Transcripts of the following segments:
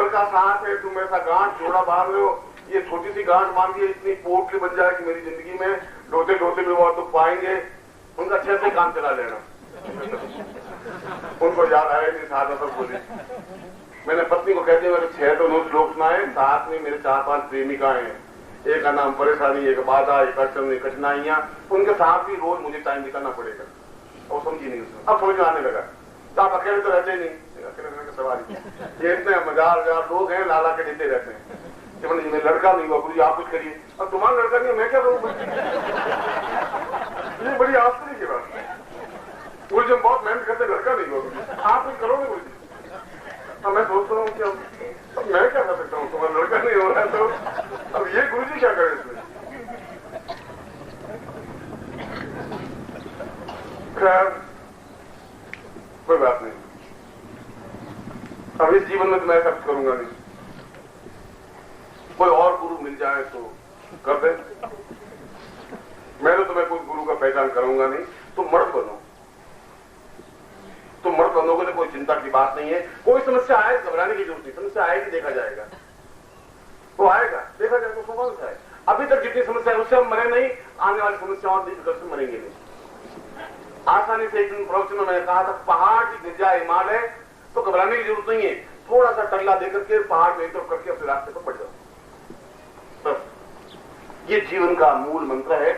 कमर का साथ है, तुम ऐसा गांठ जोड़ा बांध रहे हो, ये छोटी सी गांठ बांधी है, इतनी पोटली बन जाए कि मेरी जिंदगी में ढोते ढोते भी वो दुख पाएंगे। उनका 6 से काम चला लेना। उनको याद आया नहीं, साथ सब बोले। मैंने पत्नी को कहते मेरे 6 तो नौ श्लोक सुनाए, साथ में मेरे 4-5 प्रेमिकाएं हैं। एक का नाम परेशानी, एक बाधा, एक अड़चन, एक कठिनाइयां। उनके साथ भी रोज मुझे टाइम निकालना पड़ेगा। और समझी नहीं उसमें, अब समझ में आने लगा। तो आप अकेले तो रहते ही नहीं, अकेले रहने का सवाल ही। ये इतने मजार लोग हैं, लाला के देते रहते हैं कि मैं लड़का नहीं हुआ, गुरु आप कुछ करिए। अब तुम्हारा लड़का नहीं, मैं क्या करूँ? ये बड़ी आश्चर्य की बात है। गुरु जब बहुत मेहनत करते, लड़का नहीं हुआ, आप कुछ करोगे गुरु जी? अब मैं सोचता हूँ कि अब मैं क्या कर सकता हूँ, तुम्हारा लड़का नहीं हो रहा है, तो अब ये गुरु जी क्या करें इसमें? खैर कोई बात नहीं, अब इस जीवन में तो मैं सब करूंगा नहीं। कोई और गुरु मिल जाए तो कर दे। मैं तो तुम्हें कोई गुरु का पहचान करूंगा नहीं। तुम मर्द बनो, तुम मर्द बनोगे तो कोई चिंता की बात नहीं है। कोई समस्या आए घबराने की जरूरत नहीं, समस्या आएगी, देखा जाएगा, वो आएगा, देखा जाएगा, उसको कौन सा है। अभी तक जितनी समस्या है उससे हम मरे नहीं, आने वाली समस्या और दिन से मरेंगे नहीं। आसानी से एक दिन प्रवचन में मैंने कहा था, पहाड़ की गिर जाए हिमालय तो घबराने की जरूरत नहीं है, थोड़ा सा टल्ला देकर के पहाड़ में एक तरफ करके अपने रास्ते पर बढ़ जाओ, बस। ये जीवन का मूल मंत्र है।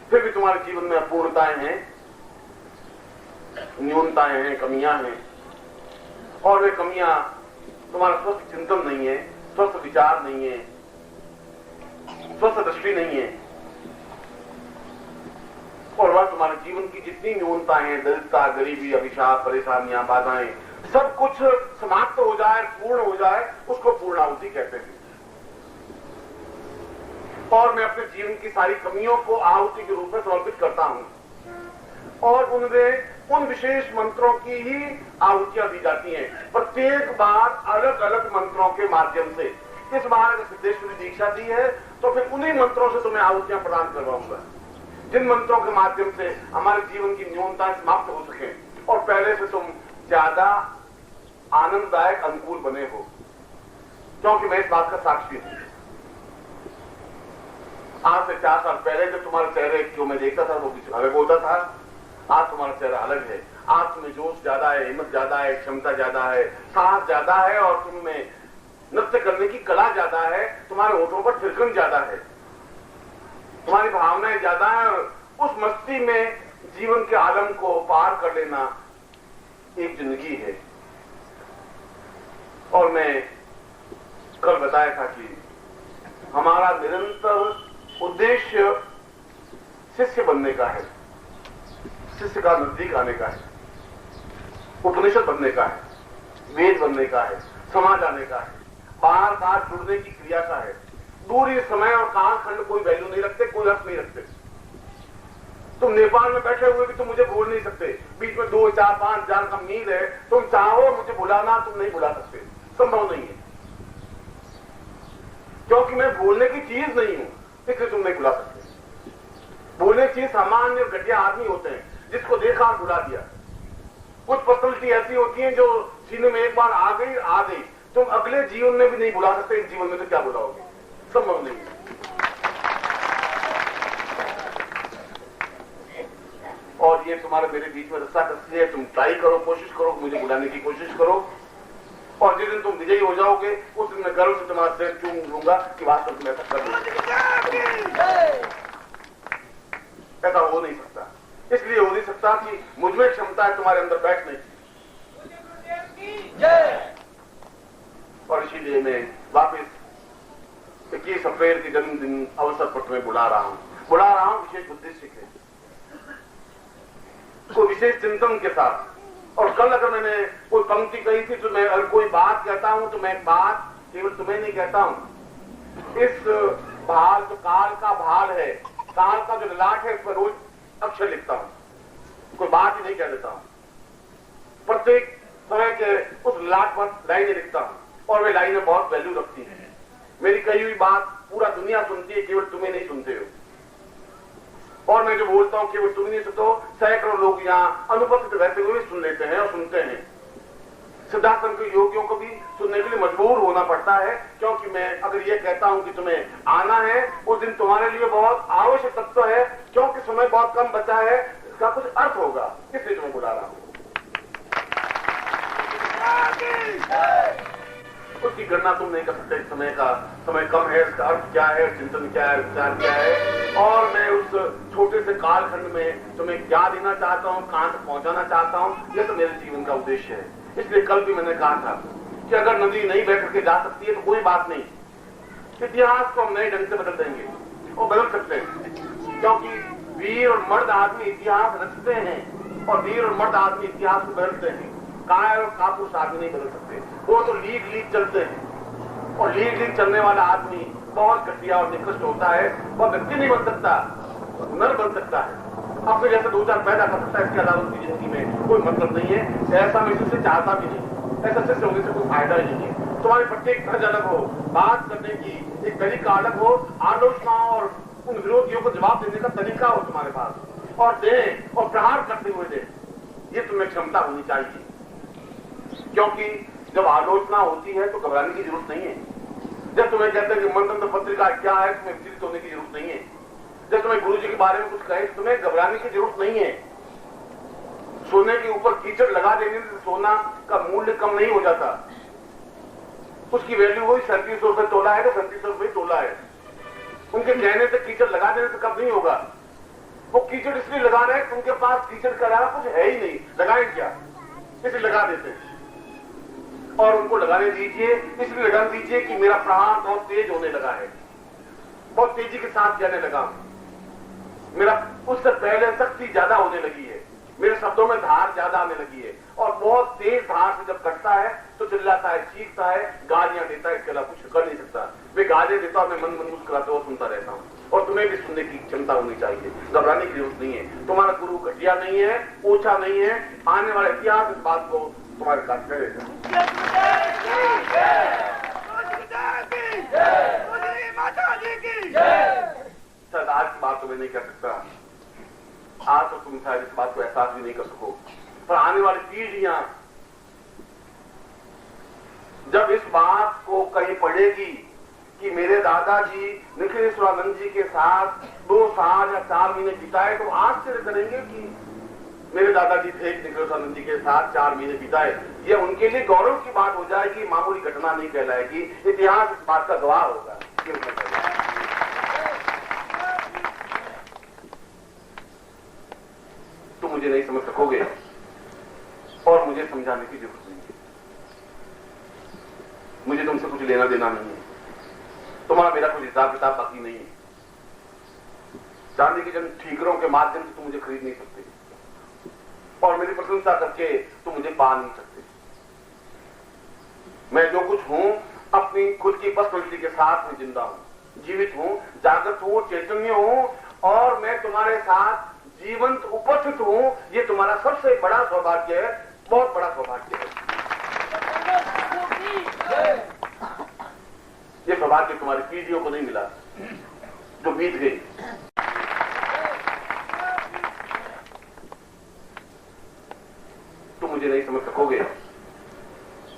फिर भी तुम्हारे जीवन में अपूर्णताएं हैं, न्यूनताएं हैं, कमियां हैं, और वे कमियां तुम्हारा स्वस्थ चिंतन नहीं है, स्वस्थ विचार नहीं है, स्वस्थ दृष्टि नहीं है, और वह तुम्हारे जीवन की जितनी न्यूनताएं हैं, दरिद्रता, गरीबी, अभिशाप, परेशानियां, बाधाएं, सब कुछ समाप्त हो जाए, पूर्ण हो जाए, उसको पूर्णाहुति कहते हैं। और मैं अपने जीवन की सारी कमियों को आहुति के रूप में समर्पित करता हूं, और उनमें उन विशेष मंत्रों की ही आहुतियां दी जाती हैं, प्रत्येक बार अलग अलग मंत्रों के माध्यम से। इस बार अगर सिद्धेश्वरी दीक्षा दी है तो फिर उन्हीं मंत्रों से तुम्हें आहुतियां प्रदान करवाऊंगा, जिन मंत्रों के माध्यम से हमारे जीवन की न्यूनताएं समाप्त हो सके और पहले से तुम ज्यादा आनंददायक, अनुकूल बने हो। क्योंकि मैं इस बात का साक्षी हूं। आज से 4 साल पहले जब तुम्हारे चेहरे को मैं देखता था वो कुछ अलग होता था, आज तुम्हारा चेहरा अलग है। आज तुम्हें जोश ज्यादा है, हिम्मत ज्यादा है, क्षमता ज्यादा है, साहस ज्यादा है, और तुम्हें नृत्य करने की कला ज्यादा है, तुम्हारे होठों पर थिरकन ज्यादा है, तुम्हारी भावनाएं ज्यादा है, और उस मस्ती में जीवन के आलम को पार कर लेना एक जिंदगी है। और मैं कल बताया था कि हमारा निरंतर उद्देश्य शिष्य बनने का है, शिष्य का नजदीक आने का है, उपनिषद बनने का है, वेद बनने का है, समाज आने का है, बार बार जुड़ने की क्रिया का है। दूरी, समय और कालखंड कोई वैल्यू नहीं रखते, कोई अर्थ नहीं रखते। तुम नेपाल में बैठे हुए भी तुम मुझे भूल नहीं सकते, बीच में 2, 4, 5 हजार का मील है, तुम चाहो मुझे बुलाना, तुम नहीं बुला सकते, संभव नहीं है, क्योंकि मैं भूलने की चीज नहीं हूं, इसलिए तुम नहीं बुला सकते। भूलने की चीज सामान्य घटिया आदमी होते हैं, जिसको देखा और बुला दिया। कुछ पर्सनलिटी ऐसी होती है जो सीने में एक बार आ गई, तुम अगले जीवन में भी नहीं बुला सकते, इस जीवन में तो क्या बुलाओगे, संभव नहीं है। और ये तुम्हारे मेरे बीच में रस्सा कस्सी है, तुम ट्राई करो, कोशिश करो, मुझे बुलाने की कोशिश करो, और जिस दिन तुम विजयी हो जाओगे उस दिन मैं गर्व से तुम्हारा सिर चूम लूंगा कि वास्तव में ऐसा कर लूंगा। ऐसा हो नहीं सकता, इसलिए हो नहीं सकता कि मुझमें क्षमता है तुम्हारे अंदर बैठने की, और इसीलिए मैं वापिस 21 अप्रैल के जन्मदिन अवसर पर तुम्हें बुला रहा हूं विशेष उद्देश्य के, कोई विशेष चिंतन के साथ। और कल अगर मैंने कोई पंक्ति कही थी तो मैं अगर कोई बात कहता हूं तो मैं एक बात केवल तुम्हें नहीं कहता हूं, इस भाल जो काल का भाल है, काल का जो ललाट है, उस पर रोज अक्षर लिखता हूं, कोई बात ही नहीं कह देता हूं, प्रत्येक समय के उस ललाट पर लाइनें लिखता हूं, और वे लाइनें बहुत वैल्यू रखती हैं। मेरी कही हुई बात पूरा दुनिया सुनती है, केवल तुम्हें नहीं सुनते हो, और मैं जो बोलता हूं केवल तुम नहीं सुनते हो, सैकड़ों लोग यहाँ अनुपस्थित रहते हुए सुन लेते हैं और सुनते हैं। सिद्धाश्रम के योगियों को भी सुनने के लिए मजबूर होना पड़ता है, क्योंकि मैं अगर ये कहता हूं कि तुम्हें आना है, उस दिन तुम्हारे लिए बहुत आवश्यक तत्व है, क्योंकि समय बहुत कम बचा है, इसका कुछ अर्थ होगा, इसलिए तुम्हें बुला रहा हूं। उसकी गणना तुम नहीं कर सकते, समय कम है, इसका अर्थ क्या है, चिंतन क्या है, विचार क्या है, और मैं उस छोटे से कालखंड में तुम्हें क्या देना चाहता हूं, कहां तक पहुंचाना चाहता हूं, यह तो मेरे जीवन का उद्देश्य है। इसलिए कल भी मैंने कहा था कि अगर नदी नहीं बह करके जा सकती है तो कोई बात नहीं, इतिहास को हम नए ढंग से बदल देंगे और बदल सकते हैं, क्योंकि वीर और मर्द आदमी इतिहास रचते हैं और वीर और मर्द आदमी इतिहास को बदलते हैं। कायर और कापुरुष आदमी नहीं बदल सकते, वो तो लीग चलते हैं, और लीग चलने वाला आदमी बहुत घटिया और निकृष्ट होता है, वह व्यक्ति नहीं बन सकता, हुनर बन सकता है, अपने जैसे दो चार पैदा कर सकता है, इसके अलावा उसकी जिंदगी में कोई मतलब नहीं है। ऐसा मैं शिष्य चाहता भी नहीं, ऐसा शिष्य होने से कोई फायदा ही नहीं है। तुम्हारी प्रत्येक खर्च अलग हो, बात करने की एक तरीका अलग हो, आलोचनाओं और उन विरोधियों को जवाब देने का तरीका हो तुम्हारे पास, और दें और प्रहार करते हुए दें, ये तुम्हें क्षमता होनी चाहिए। क्योंकि जब आलोचना होती है तो घबराने की जरूरत नहीं है। जब तुम्हें कहते हैं कि मनतंत्र पत्रिका क्या है, तुम्हें विचलित होने की जरूरत नहीं है। जब तुम्हें गुरु जी के बारे में कुछ कहे, तुम्हें घबराने की जरूरत नहीं है। सोने के ऊपर कीचड़ लगा देने से सोना का मूल्य कम नहीं हो जाता, उसकी वैल्यू हुई 3700 रुपए तोला है तो 3700 रुपए तोला है। उनके कहने से कीचड़ लगा देने से कब नहीं होगा। वो कीचड़ इसलिए लगा रहे हैं, उनके पास कीचड़ का अलावा कुछ है ही नहीं, लगाए क्या, इसलिए लगा देते हैं। और उनको लगाने दीजिए, इसलिए लगा दीजिए कि मेरा प्रहार बहुत तेज होने लगा है, बहुत तेजी के साथ जाने लगा, मेरा उससे पहले शक्ति ज्यादा होने लगी है, मेरे शब्दों में धार ज्यादा आने लगी है, और बहुत तेज धार से जब कटता है तो चिल्लाता है, चीखता है, गालियां देता है, इसके अलावा कुछ कर नहीं सकता। मैं गालियां देता हूं, मैं मन मन मुस्कुराते हुए सुनता रहता हूं, और तुम्हें भी सुनने की क्षमता होनी चाहिए। घबराने की जरूरत नहीं है। तुम्हारा गुरु घटिया नहीं है, ऊंचा नहीं है, आने वाला इतिहास इस बात को तुम्हारे साथ करेगा। शायद आज की बात तो मैं नहीं कर सकता, आज तो तुम शायद इस बात को एहसास भी नहीं कर सको, पर आने वाली पीढ़ियां जब इस बात को कहीं पढ़ेगी कि मेरे दादाजी निखिलेश्वरानंद जी के साथ 2 साल या 4 महीने बिताए, तो आश्चर्य करेंगे कि मेरे दादाजी थे निखिलेश्वरानंद जी के साथ 4 महीने बिताए। ये उनके लिए गौरव की बात हो जाएगी, मामूली घटना नहीं कहलाएगी, इतिहास इस बात का गवाह होगा। तुम मुझे नहीं समझ सकोगे और मुझे समझाने की जरूरत नहीं है। मुझे तुमसे कुछ लेना देना नहीं है, तुम्हारा मेरा कुछ हिसाब किताब बाकी नहीं है। चांदी के जन ठीकरों के माध्यम से तुम मुझे खरीद नहीं सकते, और मेरी प्रशंसा करके तुम मुझे पा नहीं सकते। मैं जो कुछ हूं अपनी खुद की पर्सनैलिटी के साथ में जिंदा हूं, जीवित हूं, जागृत हूं, चैतन्य हूं, और मैं तुम्हारे साथ जीवंत उपस्थित हूं। ये तुम्हारा सबसे बड़ा सौभाग्य है, बहुत बड़ा सौभाग्य है। ये सौभाग्य तुम्हारी पीढ़ियों को नहीं मिला जो बीत गई। तुम मुझे नहीं समझ सकोगे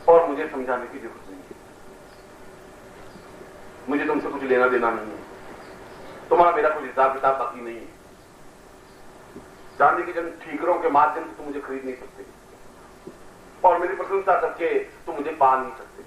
और मुझे समझाने की जरूरत नहीं है। मुझे तुमसे कुछ लेना देना नहीं है, तुम्हारा मेरा कुछ हिसाब किताब बाकी नहीं है। चांदी के जन ठीकरों के माध्यम से तुम मुझे खरीद नहीं सकते, और मेरी प्रशंसा करके तुम मुझे पा नहीं सकते।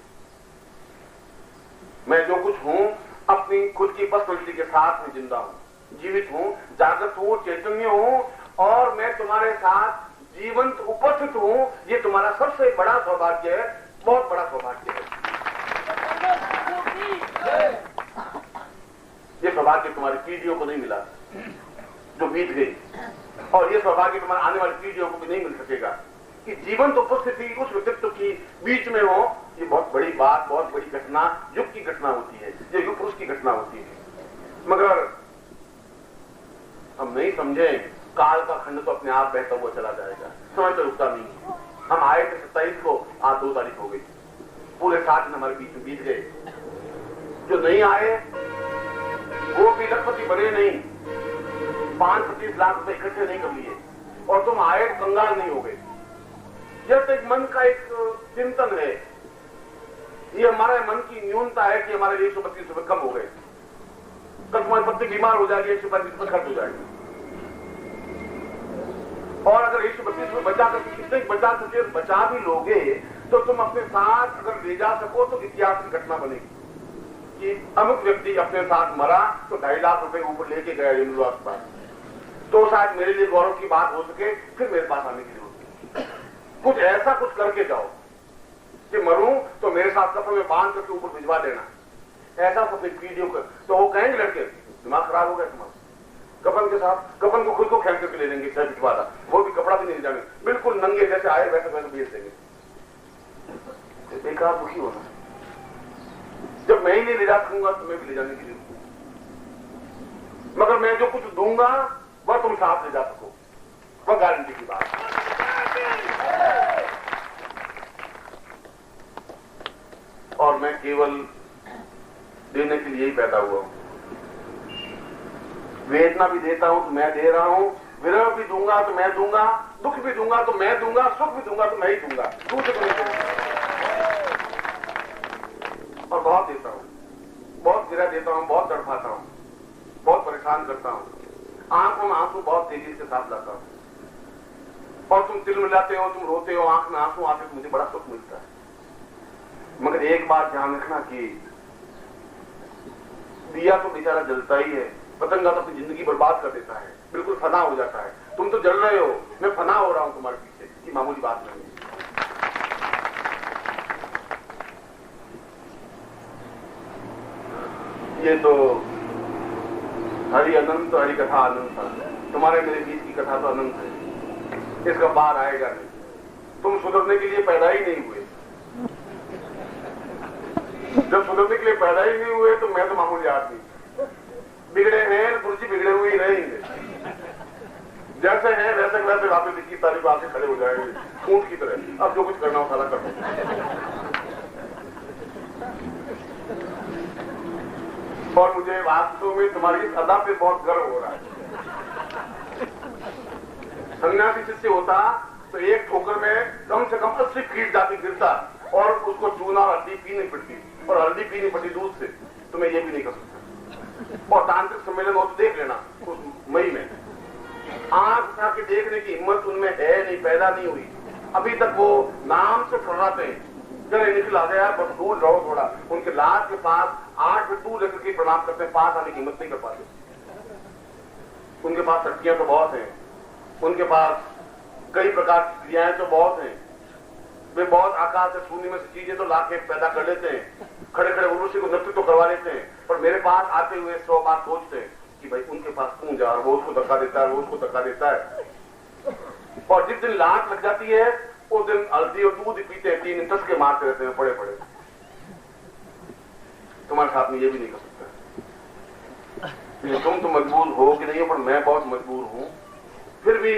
मैं जो कुछ हूं अपनी खुद की पर्सनैलिटी के साथ में जिंदा हूं, जीवित हूं, जागृत हूं, चैतन्य हूं, और मैं तुम्हारे साथ जीवंत उपस्थित हूं। ये तुम्हारा सबसे बड़ा सौभाग्य है, बहुत बड़ा सौभाग्य है। ये सौभाग्य तुम्हारी पीढ़ियों को नहीं मिला जो बीत गई, और ये सौभाग्य तुम्हारे आने वाली पीढ़ियों को भी नहीं मिल सकेगा कि जीवंत उपस्थिति उस व्यक्तित्व की बीच में हो। ये बहुत बड़ी बात, बहुत बड़ी घटना, युग की घटना होती है, ये युग पुरुष की घटना होती है। मगर हम नहीं समझे, काल का खंड तो अपने आप बहता हुआ चला जाएगा, समय तो रुकता नहीं है। हम आए थे 27 को, आज 2 तारीख हो गई, पूरे 7 दिन हमारे बीच में बीत गए। जो नहीं आए वो भी लखपति बने नहीं, 5-25 लाख रुपए इकट्ठे नहीं कर लिए, और तुम आए कंगाल नहीं हो गए। यह तो एक मन का एक चिंतन है, ये हमारे मन की न्यूनता है कि हमारे 132 रुपए कम हो गए। कल तुम्हारी पत्नी बीमार हो जाएगी, 132 रुपए खर्च हो जाएगी। और अगर 132 रुपए बचा कर कितने बचा सके, बचा भी लोगे तो तुम अपने साथ अगर ले जा सको तो इतिहास की घटना बनेगी कि अमुक व्यक्ति अपने साथ मरा तो 2.5 लाख रुपए ऊपर लेके गया यूनिवर्स पर, तो शायद मेरे लिए गौरव की बात हो सके, फिर मेरे पास आने की जरूरत है। कुछ ऐसा कुछ करके जाओ कि मरूं तो मेरे साथ कफन में बांध करके ऊपर भिजवा देना, ऐसा सब एक वीडियो कर। तो वो कहेंगे लड़के दिमाग खराब हो गया तुम्हारा, कफन के साथ कफन को खुद को खेल करके ले लेंगे, चाहे भिजवा था, वो भी कपड़ा भी नहीं जाने, बिल्कुल नंगे जैसे आए वैसे वैसे भेज देंगे। बेकार दुखी होना, जब मैं ही नहीं ले जा सकूंगा तो मैं भी ले जाने की जरूरत, मगर मैं जो कुछ दूंगा वह तुम साथ ले जा सको, वह गारंटी की बात। और मैं केवल देने के लिए ही पैदा हुआ हूं, वेदना भी देता हूं तो मैं दे रहा हूं, विरह भी दूंगा तो मैं दूंगा, दुख भी दूंगा तो मैं दूंगा, सुख भी दूंगा तो मैं ही दूंगा, दूसरे को नहीं दूंगा। और बहुत देता हूं, बहुत गिरा देता हूं, बहुत तड़पाता हूं, बहुत परेशान करता हूं, आंखों में आंसू बहुत तेजी से साफ लाता हूं। और तुम तिल मिलाते हो, तुम रोते हो, आंख में आंसू आते तो मुझे बड़ा सुख मिलता है। मगर एक बात ध्यान रखना कि दिया तो बेचारा जलता ही है, पतंगा तो अपनी जिंदगी बर्बाद कर देता है, बिल्कुल फना हो जाता है। तुम तो जल रहे हो, मैं फना हो रहा हूं तुम्हारे पीछे, ये मामूली बात नहीं है। ये तो हरि अनंत, हरि कथा अनंत है, तुम्हारे मेरे बीच की कथा तो अनंत है, इसका बाहर आएगा नहीं। तुम सुधरने के लिए पैदा ही नहीं हुए, जब सुधरने के लिए पैदा ही नहीं हुए तो मैं तो मामूली आदमी, बिगड़े हैं गुरु जी, बिगड़े हुए ही रहेंगे, जैसे हैं वैसे वैसे वापस 21 तारीख आके खड़े हो जाएंगे ऊंट की तरह, अब जो कुछ करना हो सारा कर दो। और मुझे वास्तव में तुम्हारी इस अदा पे बहुत गर्व हो रहा है। सन्यासी शिष्य होता तो एक ठोकर में कम से कम 80 फीट जाती गिरता और उसको चूना और हल्दी पीनी पड़ती, और हल्दी पीनी पड़ती दूध से, तो मैं ये भी नहीं कर सकता। और तांत्रिक सम्मेलन हो तो देख लेना उस मई में, आंख उठा के देखने की हिम्मत उनमें है नहीं, पैदा नहीं हुई अभी तक। वो नाम से फर्राते हैं, गले निकला गया बस दूर रहो थोड़ा, उनके लाश के पास 8 फीट दूर लेकर के प्रणाम करते हैं, पास आने की हिम्मत नहीं कर पाते। उनके पास शक्तियां तो बहुत हैं, उनके पास कई प्रकार की क्रियाएं तो बहुत हैं, वे बहुत आकाश से शून्य में से चीजें तो लाके पैदा कर लेते हैं, खड़े खड़े उर्वशी को नृत्य तो करवा लेते हैं, पर मेरे पास आते हुए 100 बार सोचते हैं कि भाई उनके पास कौन जा, वो उसको धक्का देता है, वो उसको धक्का देता है। और जिस दिन लात लग जाती है उस दिन हल्दी और दूध पीते हैं, 3 इंटस के मारते रहते हैं पड़े पड़े। तुम्हारे साथ में ये भी नहीं कर सकता। तुम तो मजबूर हो कि नहीं हो, पर मैं बहुत मजबूर हूं, फिर भी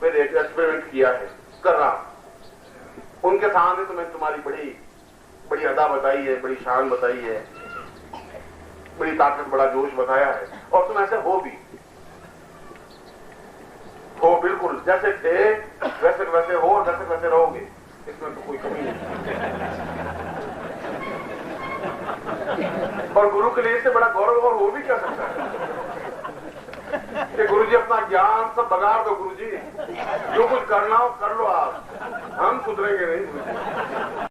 मैंने एक एक्सपेरिमेंट किया है, कर रहा हूं। उनके सामने तो मैंने तुम्हारी बड़ी बड़ी अदा बताई है, बड़ी शान बताई है, बड़ी ताकत, बड़ा जोश बताया है, और तुम ऐसे हो भी हो, बिल्कुल जैसे थे वैसे वैसे हो और वैसे वैसे रहोगे, इसमें तो कोई कमी नहीं। और गुरु के लिए इससे बड़ा गौरव और हो भी क्या सकता है कि गुरु जी अपना ज्ञान सब बगाड़ दो, गुरु जी जो कुछ करना हो कर लो आप, हम सुधरेंगे नहीं गुरु जी।